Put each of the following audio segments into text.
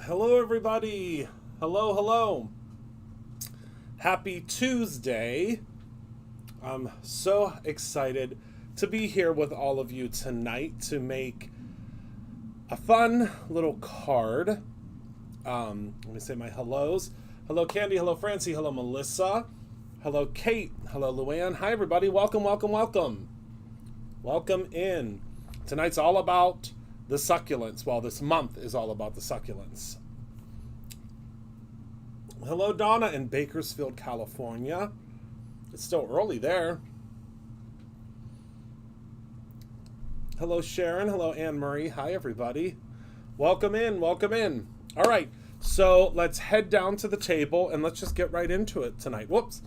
Hello, everybody. Hello, hello. Happy Tuesday. I'm so excited to be here with all of you tonight to make a fun little card. Let me say my hellos. Hello, Candy. Hello, Francie. Hello, Melissa. Hello, Kate. Hello, Luann. Hi, everybody. Welcome, welcome, welcome. Welcome in. Tonight's all about the succulents. Well, this month is all about the succulents. Hello, Donna in Bakersfield, California. It's still early there. Hello, Sharon. Hello, Anne Marie. Hi, everybody. Welcome in. Welcome in. All right. So let's head down to the table and let's just get right into it tonight. Whoops.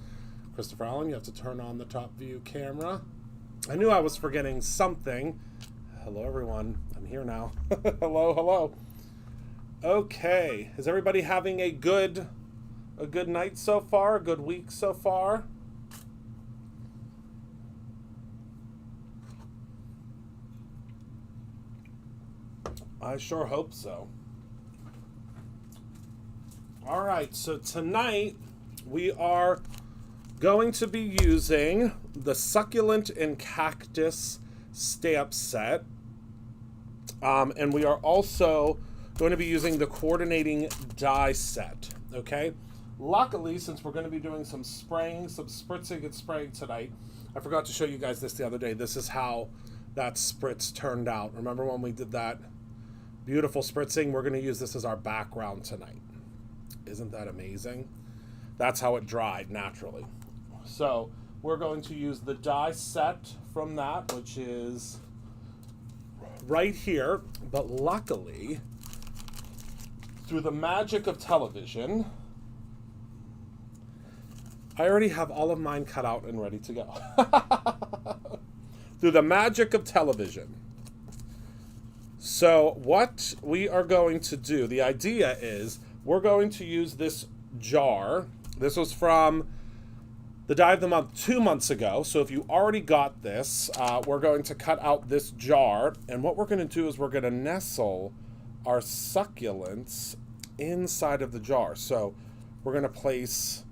Christopher Allen, you have to turn on the top view camera. I knew I was forgetting something. Hello, everyone. I'm here now. Hello, hello. Okay. Is everybody having a good night so far? A good week so far? I sure hope so. All right. So tonight we are going to be using the Succulent and Cactus stamp set. And we are also going to be using the coordinating die set, okay? Luckily, since we're going to be doing some spraying, some spritzing and spraying tonight, I forgot to show you guys this the other day. This is how that spritz turned out. Remember when we did that beautiful spritzing? We're going to use this as our background tonight. Isn't that amazing? That's how it dried naturally. So we're going to use the die set from that, which is right here, but luckily, through the magic of television, I already have all of mine cut out and ready to go. Through the magic of television. So what we are going to do, the idea is we're going to use this jar. This was from the Die of the Month 2 months ago. So if you already got this, we're going to cut out this jar. And what we're going to do is we're going to nestle our succulents inside of the jar. So we're going to place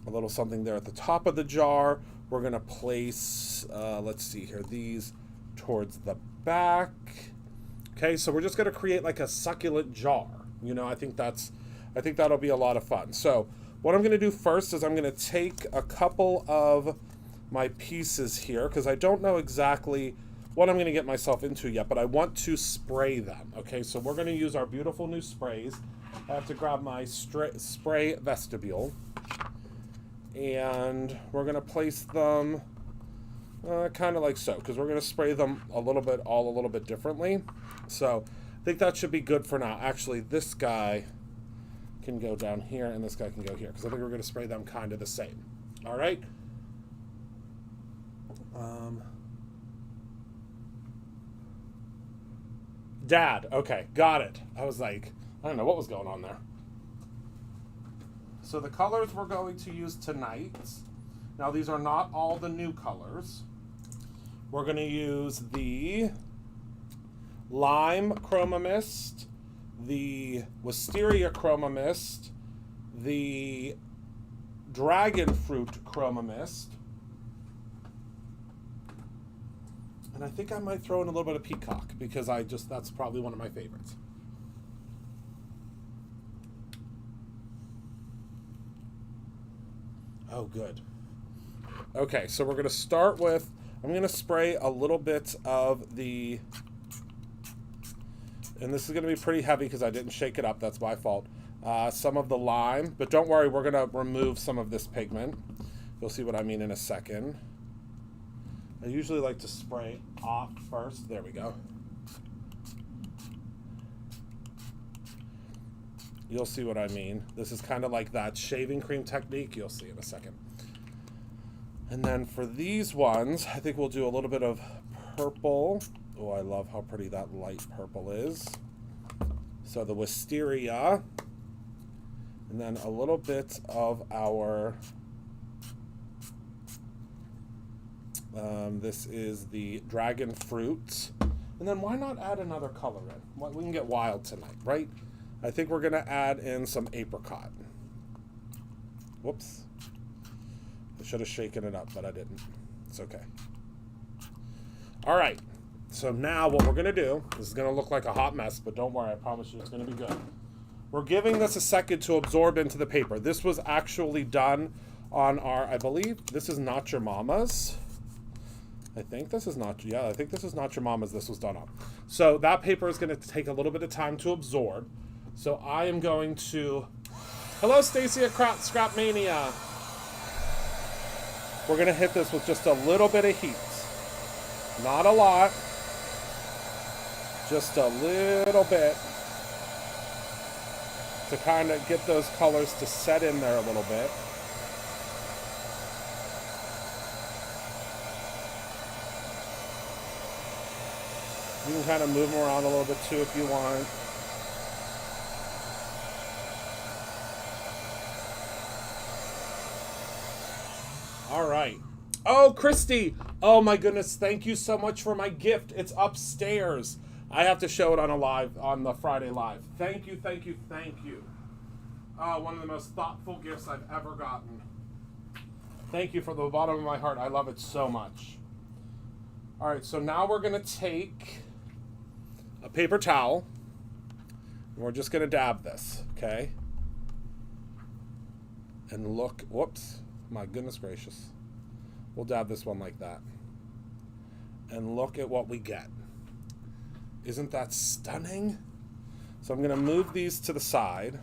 a little something there at the top of the jar. We're going to place, let's see here, these towards the back. Okay, so we're just going to create like a succulent jar. You know, I think that'll be a lot of fun. So what I'm going to do first is I'm going to take a couple of my pieces here because I don't know exactly what I'm going to get myself into yet, but I want to spray them. Okay, so we're going to use our beautiful new sprays. I have to grab my spray vestibule, and we're going to place them kind of like so because we're going to spray them a little bit differently. So I think that should be good for now. Actually, this guy can go down here and this guy can go here because I think we're going to spray them kind of the same. All right. Dad. Okay, got it. I was like, I don't know what was going on there. So the colors we're going to use tonight, now these are not all the new colors. We're going to use the Lime Chroma Mist, the Wisteria Chroma Mist, the Dragon Fruit Chroma Mist, and I think I might throw in a little bit of Peacock because that's probably one of my favorites. Oh, good. Okay, so we're going to start with, I'm going to spray a little bit of the, and this is going to be pretty heavy because I didn't shake it up. That's my fault. Some of the lime, but don't worry, we're going to remove some of this pigment. You'll see what I mean in a second. I usually like to spray off first. There we go. You'll see what I mean. This is kind of like that shaving cream technique. You'll see in a second. And then for these ones, I think we'll do a little bit of purple. Oh, I love how pretty that light purple is. So the Wisteria. And then a little bit of our, this is the Dragon Fruit. And then why not add another color in? We can get wild tonight, right? I think we're going to add in some apricot. Whoops. I should have shaken it up, but I didn't. It's okay. All right. So now what we're going to do, this is going to look like a hot mess, but don't worry, I promise you it's going to be good. We're giving this a second to absorb into the paper. This was actually done on our, I believe, this is Not Your Mama's. I think this is not, yeah, I think this is Not Your Mama's this was done on. So that paper is going to take a little bit of time to absorb. So I am going to, hello Stacy at Scrap Mania. We're going to hit this with just a little bit of heat. Not a lot. Just a little bit. To kind of get those colors to set in there a little bit. You can kind of move them around a little bit too if you want. All right. Oh, Christy. Oh my goodness. Thank you so much for my gift. It's upstairs. I have to show it on the Friday live. Thank you, thank you, thank you. One of the most thoughtful gifts I've ever gotten. Thank you from the bottom of my heart. I love it so much. All right, so now we're going to take a paper towel, and we're just going to dab this, okay? And look, whoops, my goodness gracious. We'll dab this one like that. And look at what we get. Isn't that stunning? So I'm going to move these to the side.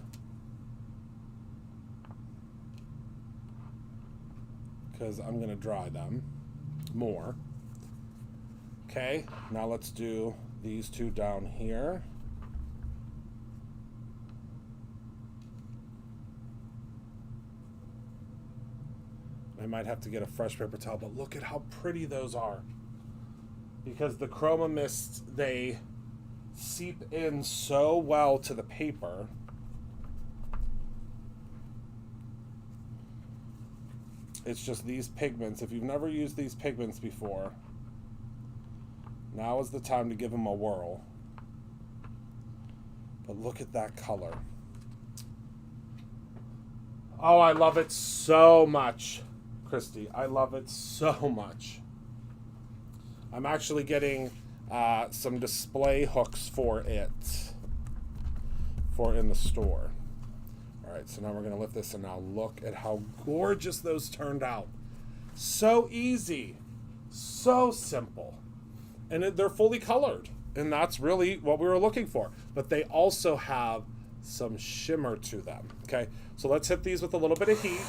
Because I'm going to dry them more. Okay, now let's do these two down here. I might have to get a fresh paper towel, but look at how pretty those are. Because the chroma mists, they seep in so well to the paper. It's just these pigments. If you've never used these pigments before, now is the time to give them a whirl. But look at that color. Oh, I love it so much, Christy. I love it so much. I'm actually getting some display hooks for it in the store. All right, so now we're going to lift this, and now look at how gorgeous those turned out. So easy, so simple, and they're fully colored, and that's really what we were looking for. But they also have some shimmer to them. Okay, so let's hit these with a little bit of heat.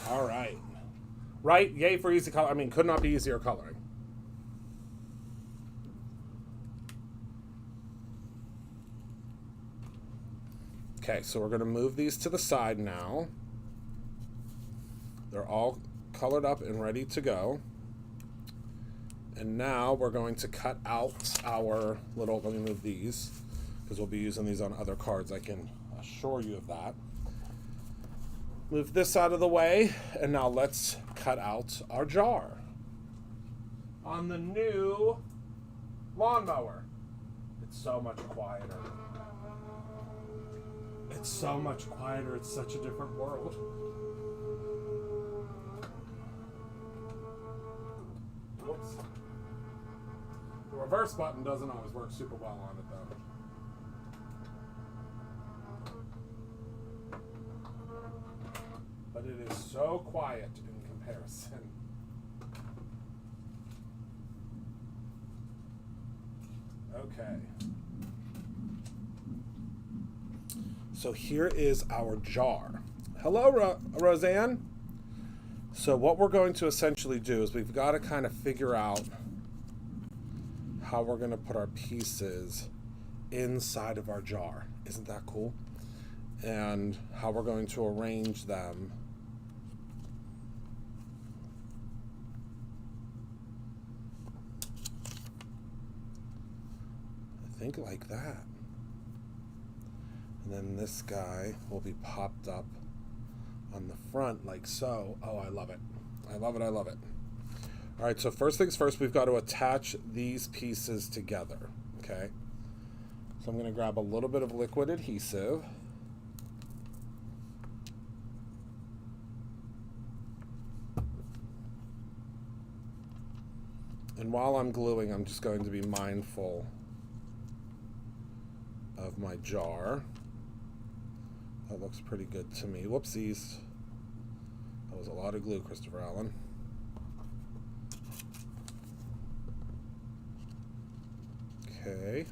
All right. Right? Yay for easy color. I mean, could not be easier coloring. Okay, so we're going to move these to the side now. They're all colored up and ready to go. And now we're going to cut out our little, let me move these, because we'll be using these on other cards. I can assure you of that. Move this out of the way, and now let's cut out our jar on the new lawnmower. It's so much quieter. It's so much quieter. It's such a different world. Whoops. The reverse button doesn't always work super well on it, though. But it is so quiet in comparison. Okay. So here is our jar. Hello, Roseanne. So what we're going to essentially do is we've got to kind of figure out how we're going to put our pieces inside of our jar. Isn't that cool? and how we're going to arrange them. I think like that. And then this guy will be popped up on the front like so. Oh, I love it. I love it, I love it. All right, so first things first, we've got to attach these pieces together, okay? So I'm going to grab a little bit of liquid adhesive. And while I'm gluing, I'm just going to be mindful of my jar. That looks pretty good to me. Whoopsies. That was a lot of glue, Christopher Allen. Okay.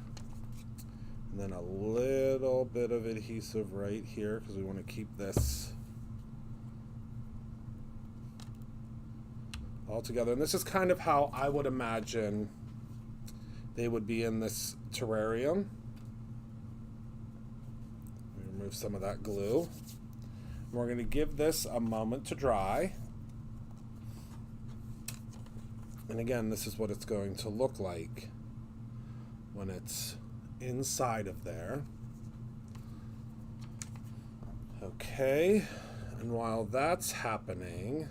And then a little bit of adhesive right here because we want to keep this all together. And this is kind of how I would imagine they would be in this terrarium. Remove some of that glue. We're going to give this a moment to dry. And again, this is what it's going to look like when it's inside of there. Okay, and while that's happening,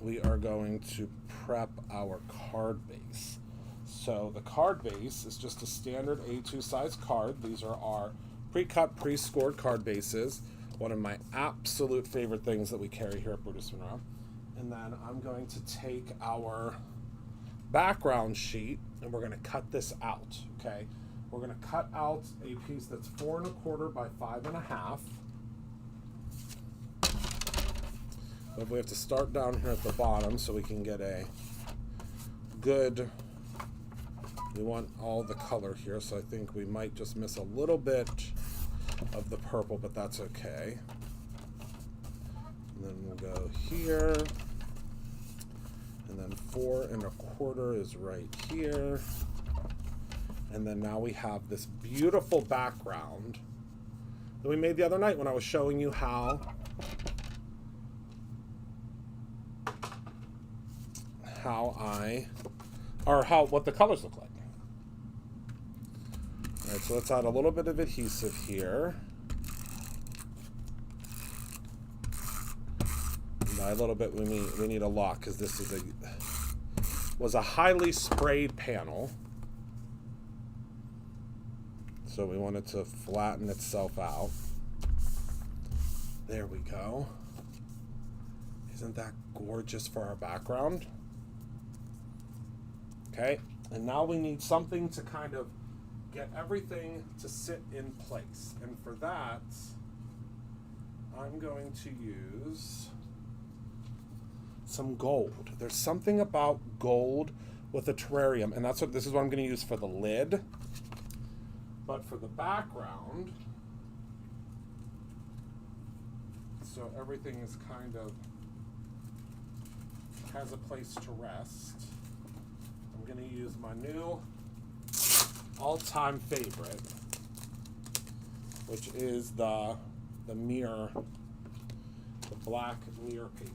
we are going to prep our card base. So the card base is just a standard A2 size card. These are our pre-cut, pre-scored card bases. One of my absolute favorite things that we carry here at Brutus Monroe. And then I'm going to take our background sheet and we're going to cut this out, okay? We're going to cut out a piece that's 4 1/4 by 5 1/2. But we have to start down here at the bottom so we can get a good, we want all the color here, so I think we might just miss a little bit of the purple, but that's okay. And then we'll go here. And then 4 1/4 is right here. And then now we have this beautiful background that we made the other night when I was showing you what the colors look like. All right, so let's add a little bit of adhesive here. By a little bit, we need a lot because this was a highly sprayed panel. So we want it to flatten itself out. There we go. Isn't that gorgeous for our background? Okay, and now we need something to kind of get everything to sit in place. And for that, I'm going to use some gold. There's something about gold with a terrarium, and this is what I'm going to use for the lid. But for the background, so everything is kind of has a place to rest, I'm going to use my new all-time favorite, which is the mirror, the black mirror paper.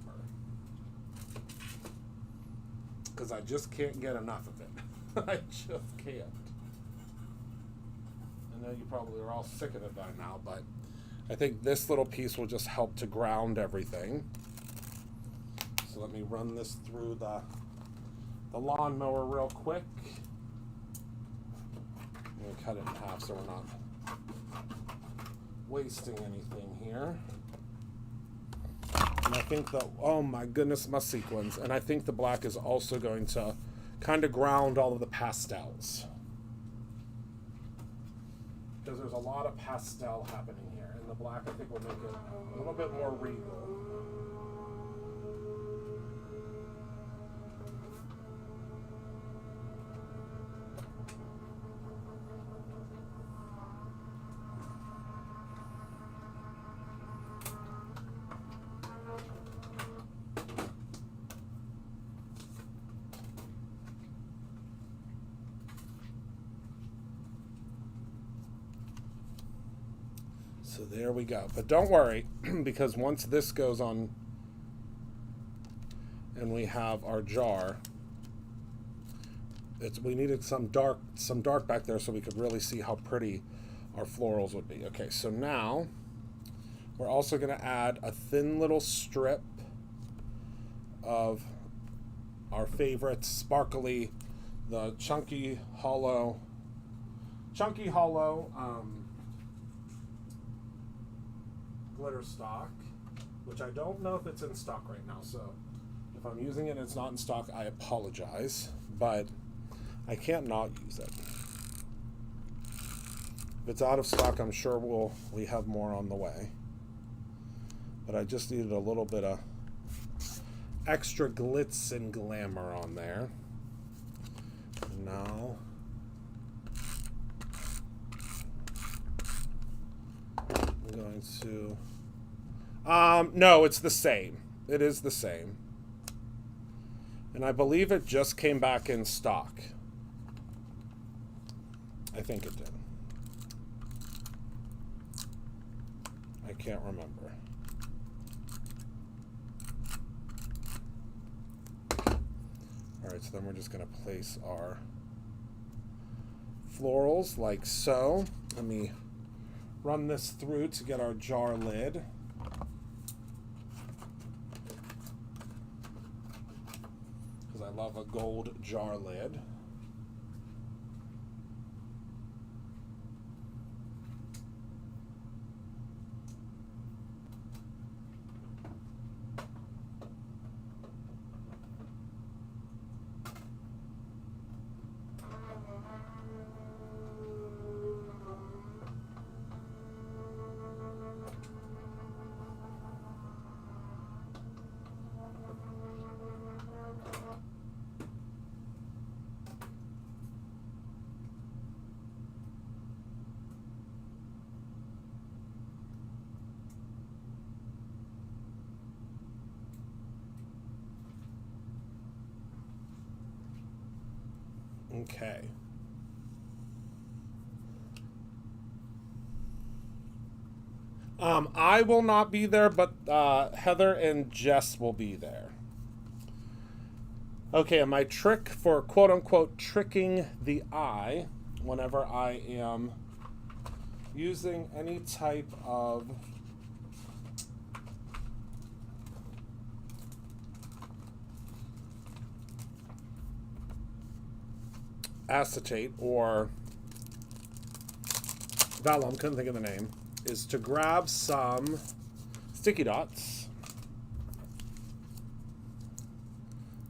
Because I just can't get enough of it. I just can't. I know you probably are all sick of it by now, but I think this little piece will just help to ground everything. So let me run this through the lawnmower real quick. I'm going to cut it in half so we're not wasting anything here. And I think oh my goodness, my sequins. And I think the black is also going to kind of ground all of the pastels. Because there's a lot of pastel happening here. And the black, I think, will make it a little bit more regal. So there we go. But don't worry, because once this goes on and we have our jar, we needed some dark back there so we could really see how pretty our florals would be. Okay, so now we're also going to add a thin little strip of our favorite sparkly, the chunky hollow glitter stock, which I don't know if it's in stock right now, so if I'm using it and it's not in stock, I apologize, but I can't not use it. If it's out of stock, I'm sure we have more on the way, but I just needed a little bit of extra glitz and glamour on there. And now I'm going to no, it's the same. It is the same. And I believe it just came back in stock. I think it did. I can't remember. Alright, so then we're just going to place our florals like so. Let me run this through to get our jar lid. Because I love a gold jar lid. Okay. I will not be there, but Heather and Jess will be there. Okay, and my trick for quote-unquote tricking the eye whenever I am using any type of acetate or vellum, couldn't think of the name, is to grab some sticky dots.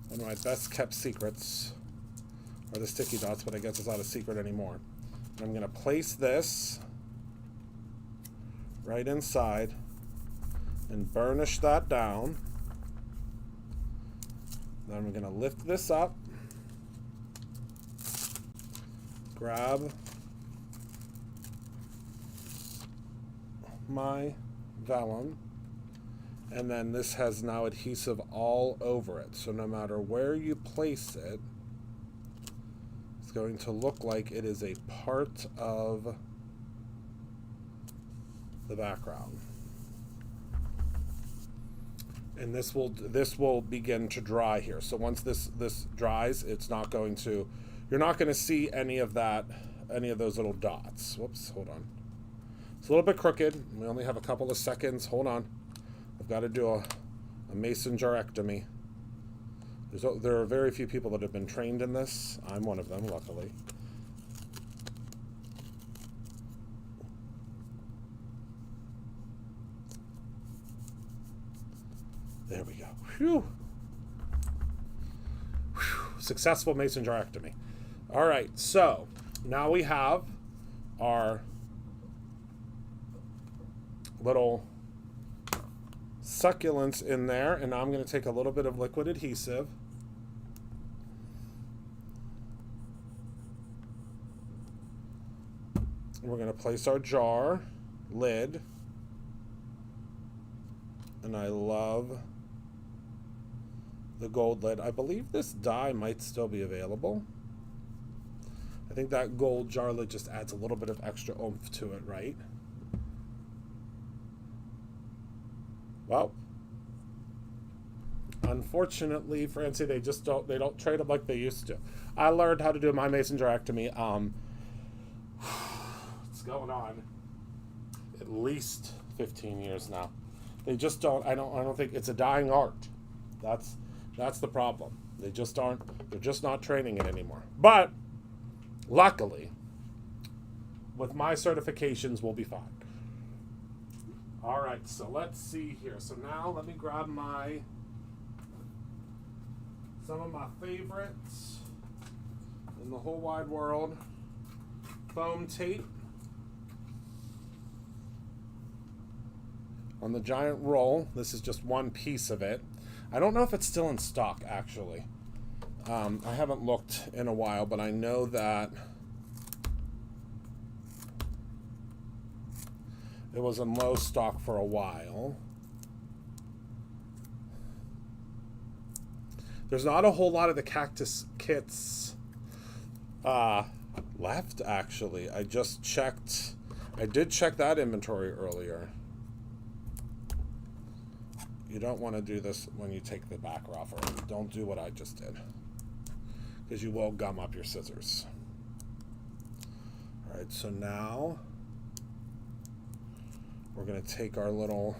One of my best kept secrets are the sticky dots, but I guess it's not a secret anymore. And I'm going to place this right inside and burnish that down. Then I'm going to lift this up, grab my vellum, and then this has now adhesive all over it, so no matter where you place it, it's going to look like it is a part of the background. And this will begin to dry here. So once this dries, it's not going to, you're not going to see any of those little dots. Whoops, hold on. It's a little bit crooked. We only have a couple of seconds. Hold on. I've got to do a mason jarectomy. There are very few people that have been trained in this. I'm one of them, luckily. There we go. Whew. Whew. Successful mason jarectomy. All right, so now we have our little succulents in there, and now I'm going to take a little bit of liquid adhesive. We're going to place our jar lid, and I love the gold lid. I believe this die might still be available. I think that gold jar lid just adds a little bit of extra oomph to it, right? Well, unfortunately, Francie, they don't trade them like they used to. I learned how to do my mason jarectomy. It's going on at least 15 years now. They just don't. I don't think it's a dying art. That's the problem. They just aren't. They're just not training it anymore. But luckily, with my certifications, we'll be fine. All right. So let's see here. So now let me grab some of my favorites in the whole wide world. Foam tape on the giant roll. This is just one piece of it. I don't know if it's still in stock, actually. I haven't looked in a while, but I know that it was in low stock for a while. There's not a whole lot of the cactus kits left, actually. I just checked. I did check that inventory earlier. You don't want to do this when you take the backer off, or don't do what I just did, because you will gum up your scissors. All right, so now we're going to take our little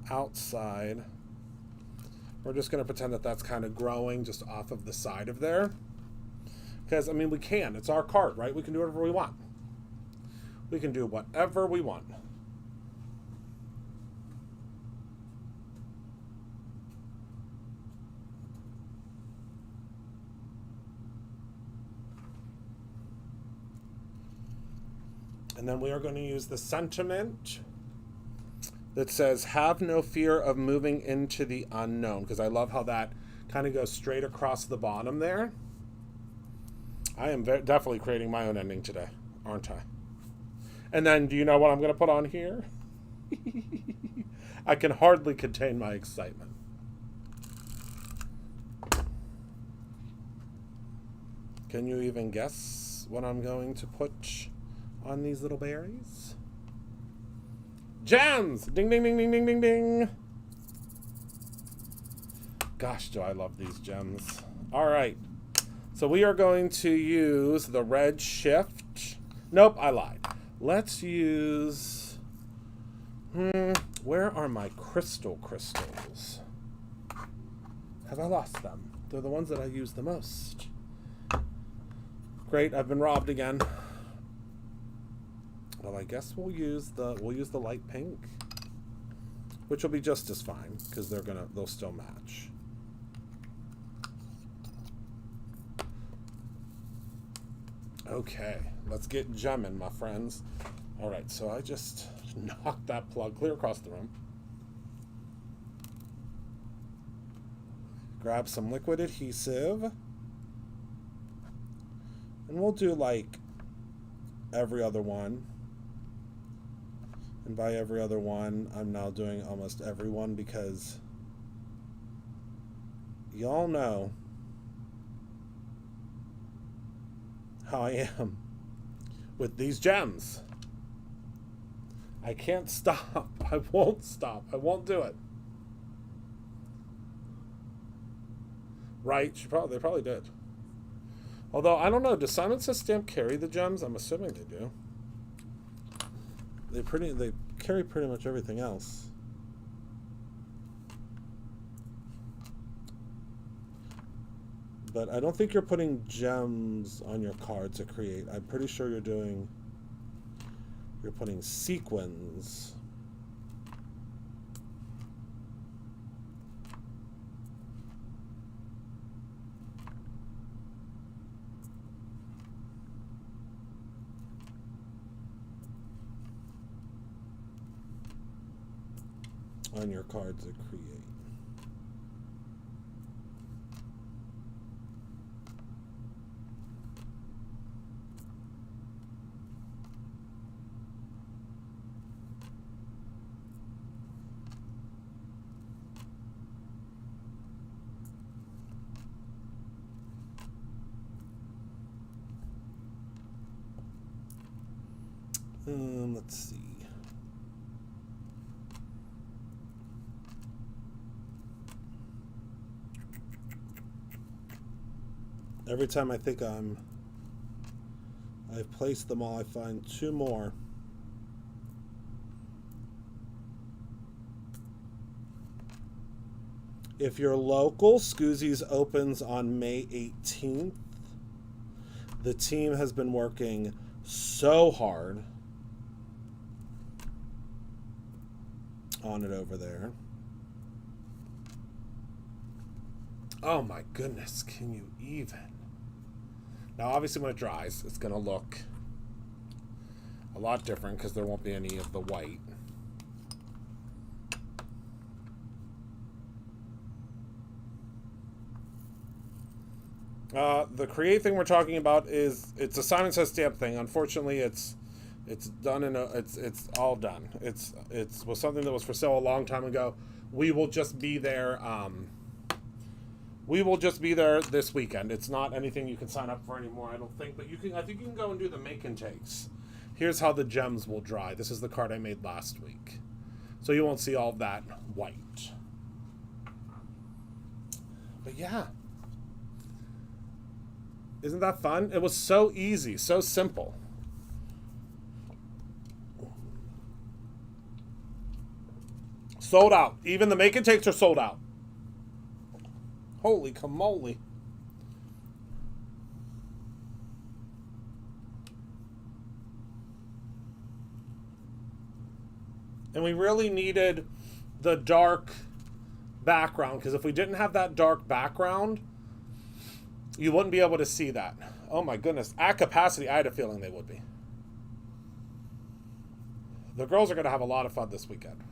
outside. We're just going to pretend that that's kind of growing just off of the side of there. Because, I mean, we can. It's our card, right? We can do whatever we want. We can do whatever we want. And then we are going to use the sentiment that says, have no fear of moving into the unknown. Because I love how that kind of goes straight across the bottom there. I am definitely creating my own ending today, aren't I? And then, do you know what I'm going to put on here? I can hardly contain my excitement. Can you even guess what I'm going to put on these little berries? Gems! Ding, ding, ding, ding, ding, ding, ding. Gosh, do I love these gems. All right. So we are going to use the red shift. Nope, I lied. Let's use... where are my crystals? Have I lost them? They're the ones that I use the most. Great, I've been robbed again. Well, I guess we'll use the light pink, which will be just as fine because they'll still match. Okay, let's get gemming, my friends. All right, so I just knocked that plug clear across the room. Grab some liquid adhesive, and we'll do like every other one. And by every other one, I'm now doing almost every one because y'all know how I am with these gems. I can't stop. I won't stop. I won't do it. Right? They probably did. Although, I don't know. Does Simon Says Stamp carry the gems? I'm assuming they do. They carry pretty much everything else. But I don't think you're putting gems on your card to create. I'm pretty sure you're putting sequins. On your cards to create. Let's see. Every time I think I've placed them all, I find two more. If you're local, Scoozy's opens on May 18th. The team has been working so hard on it over there. Oh my goodness, can you even? Now obviously when it dries, it's going to look a lot different because there won't be any of the white. The create thing we're talking about is, it's a Simon Says stamp thing. Unfortunately, it's done in a, it's all done. It was something that was for sale a long time ago. We will just be there. We will just be there this weekend. It's not anything you can sign up for anymore, I don't think. But you can. I think you can go and do the make and takes. Here's how the gems will dry. This is the card I made last week, so you won't see all of that white. But yeah. Isn't that fun? It was so easy, so simple. Sold out. Even the make and takes are sold out. Holy camole. And we really needed the dark background, because if we didn't have that dark background, you wouldn't be able to see that. Oh my goodness. At capacity, I had a feeling they would be. The girls are going to have a lot of fun this weekend.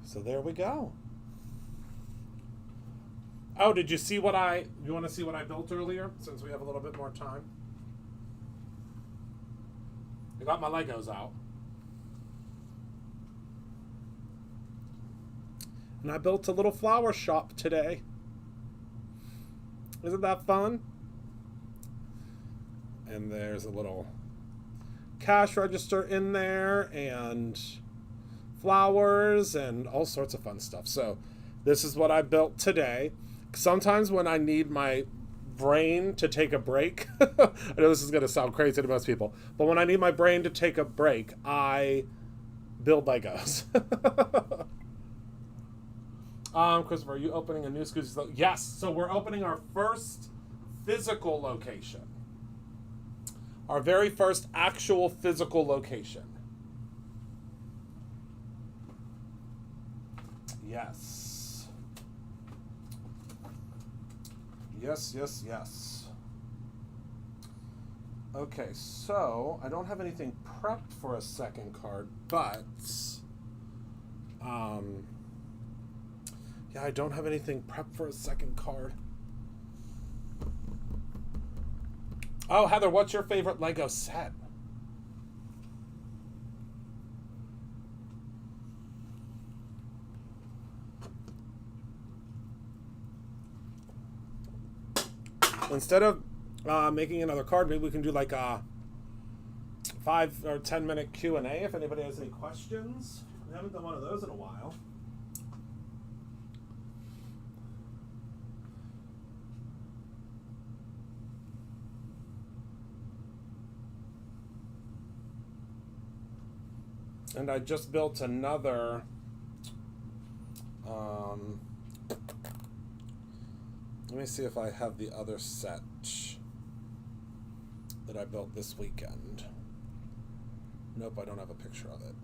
So there we go. Oh, did you see what you want to see what I built earlier, since we have a little bit more time? I got my Legos out. And I built a little flower shop today. Isn't that fun? And there's a little cash register in there, and flowers, and all sorts of fun stuff. So this is what I built today. Sometimes when I need my brain to take a break, I know this is going to sound crazy to most people, but when I need my brain to take a break, I build Legos. Christopher, are you opening a new Scoozy's? Yes, so we're opening our first physical location. Our very first actual physical location. Yes. Yes, yes, yes. Okay, so I don't have anything prepped for a second card, but yeah, I don't have anything prepped for a second card. Oh, Heather, what's your favorite Lego set? Instead of making another card, maybe we can do like a 5 or 10 minute Q&A if anybody has any questions. We haven't done one of those in a while. And I just built another let me see if I have the other set that I built this weekend. Nope, I don't have a picture of it.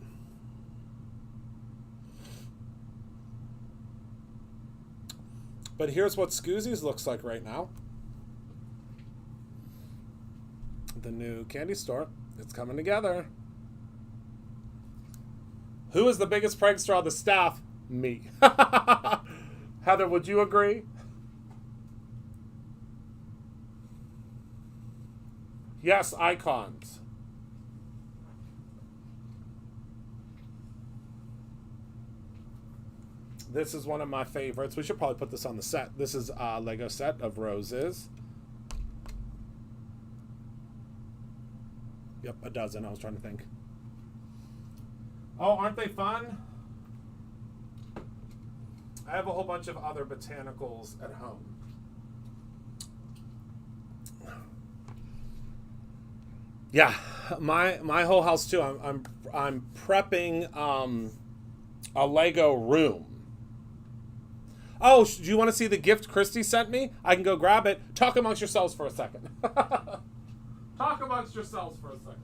But here's what Scoozy's looks like right now. The new candy store. It's coming together. Who is the biggest prankster on the staff? Me. Heather, would you agree? Yes, icons. This is one of my favorites. We should probably put this on the set. This is a Lego set of roses. Yep, a dozen. I was trying to think. Oh, aren't they fun? I have a whole bunch of other botanicals at home. Yeah, my whole house too. I'm prepping a Lego room. Oh, do you want to see the gift Christy sent me? I can go grab it. Talk amongst yourselves for a second. Talk amongst yourselves for a second.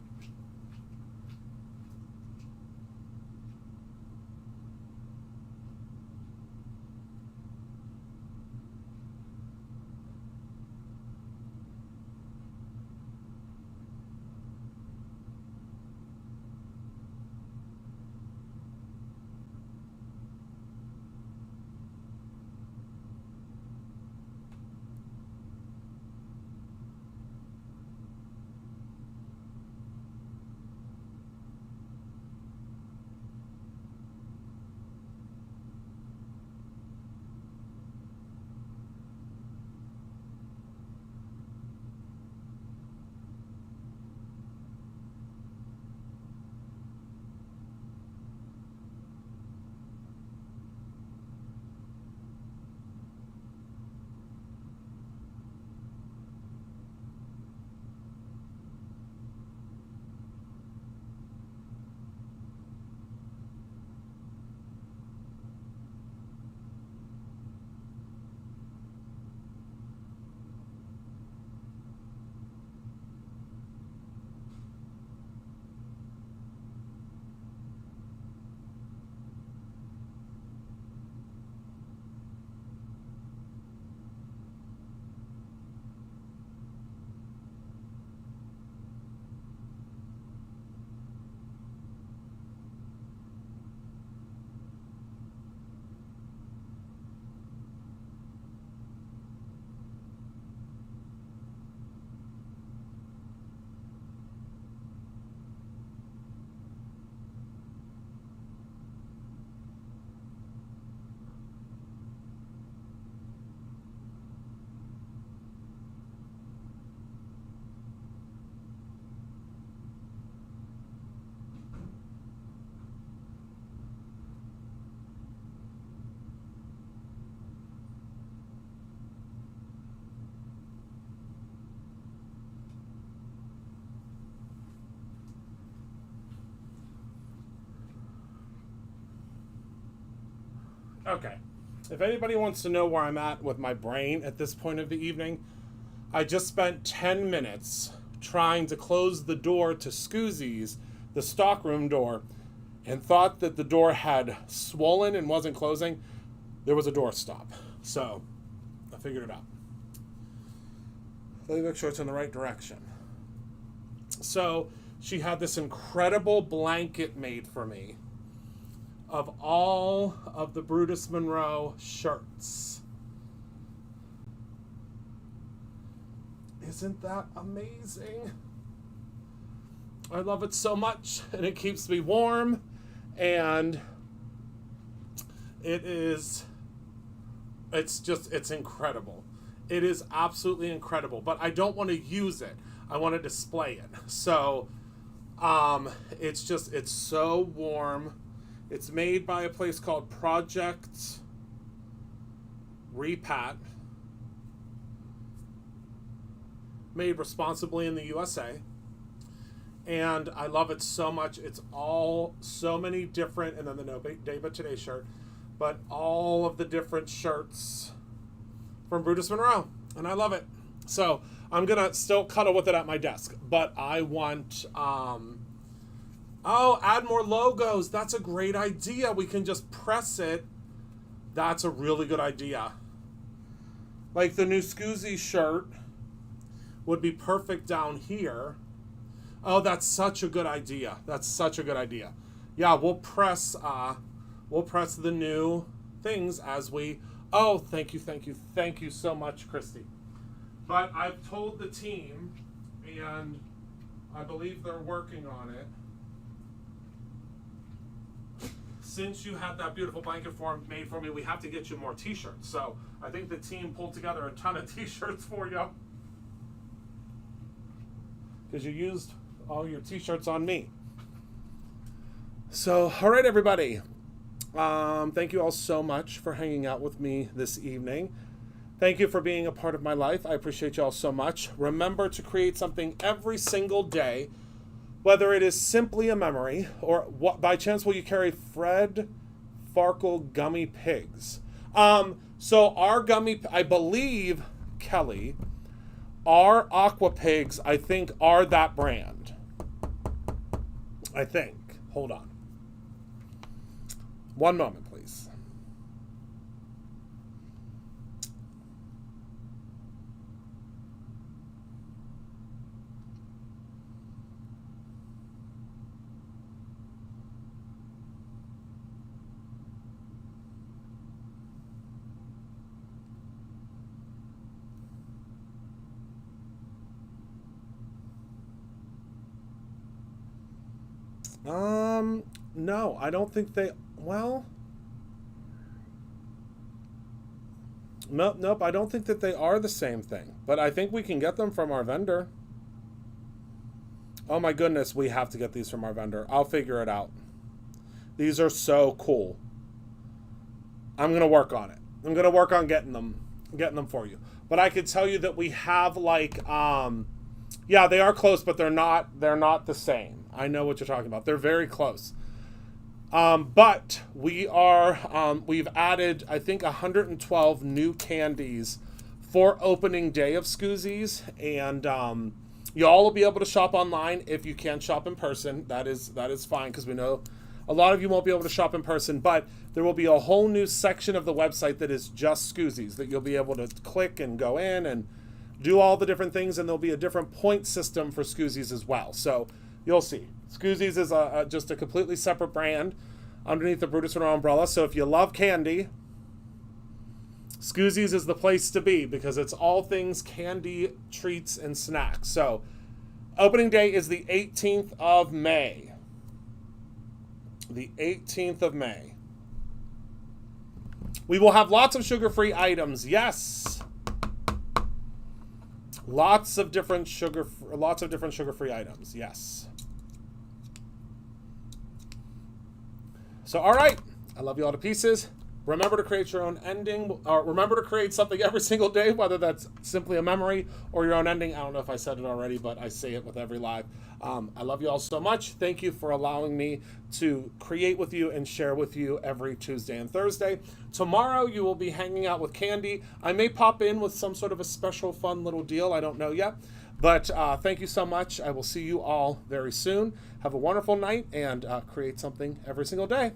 Okay. If anybody wants to know where I'm at with my brain at this point of the evening, I just spent 10 minutes trying to close the door to Scoozy's, the stockroom door, and thought that the door had swollen and wasn't closing. There was a door stop. So, I figured it out. Let me make sure it's in the right direction. So, she had this incredible blanket made for me of all of the Brutus Monroe shirts. Isn't that amazing? I love it so much, and it keeps me warm, and it's incredible. It is absolutely incredible, but I don't want to use it. I want to display it. So, it's so warm. It's made by a place called Project Repat. Made responsibly in the USA. And I love it so much. It's all so many different, and then the No Day But Today shirt, but all of the different shirts from Brutus Monroe. And I love it. So I'm going to still cuddle with it at my desk. But I want... add more logos. That's a great idea. We can just press it. That's a really good idea. Like the new Scoozy shirt would be perfect down here. Oh, that's such a good idea. That's such a good idea. Yeah, we'll press the new things as we... Oh, thank you so much, Christy. But I've told the team, and I believe they're working on it. Since you had that beautiful blanket form made for me, we have to get you more t-shirts. So I think the team pulled together a ton of t-shirts for you. Because you used All your t-shirts on me. So, all right, everybody. Thank you all so much for hanging out with me this evening. Thank you for being a part of my life. I appreciate you all so much. Remember to create something every single day, whether it is simply a memory or what, by chance will you carry Fred Farkle gummy pigs. So our gummy, I believe, Kelly, our Aqua Pigs, I think, are that brand. I think. Hold on. One moment, please. No, I don't think they, well, nope, I don't think that they are the same thing, but I think we can get them from our vendor. Oh my goodness, we have to get these from our vendor. I'll figure it out. These are so cool. I'm going to work on it. I'm going to work on getting them for you. But I could tell you that we have like, yeah, they are close, but they're not the same. I know what you're talking about. They're very close. But we are, we've added, I think, 112 new candies for opening day of Scoozies. And y'all will be able to shop online if you can't shop in person. That is fine, because we know a lot of you won't be able to shop in person. But there will be a whole new section of the website that is just Scoozies that you'll be able to click and go in and do all the different things. And there'll be a different point system for Scoozies as well. So you'll see. Scoozies is just a completely separate brand underneath the Brutus Monroe umbrella. So if you love candy, Scoozies is the place to be, because it's all things candy, treats, and snacks. So opening day is the 18th of May. The 18th of May. We will have lots of sugar-free items. Yes. Lots of different sugar-free items. Yes. So, all right. I love you all to pieces. Remember to create your own ending, or remember to create something every single day, whether that's simply a memory or your own ending. I don't know if I said it already, but I say it with every live. I love you all so much. Thank you for allowing me to create with you and share with you every Tuesday and Thursday. Tomorrow, you will be hanging out with Candy. I may pop in with some sort of a special fun little deal. I don't know yet. But thank you so much. I will see you all very soon. Have a wonderful night and create something every single day.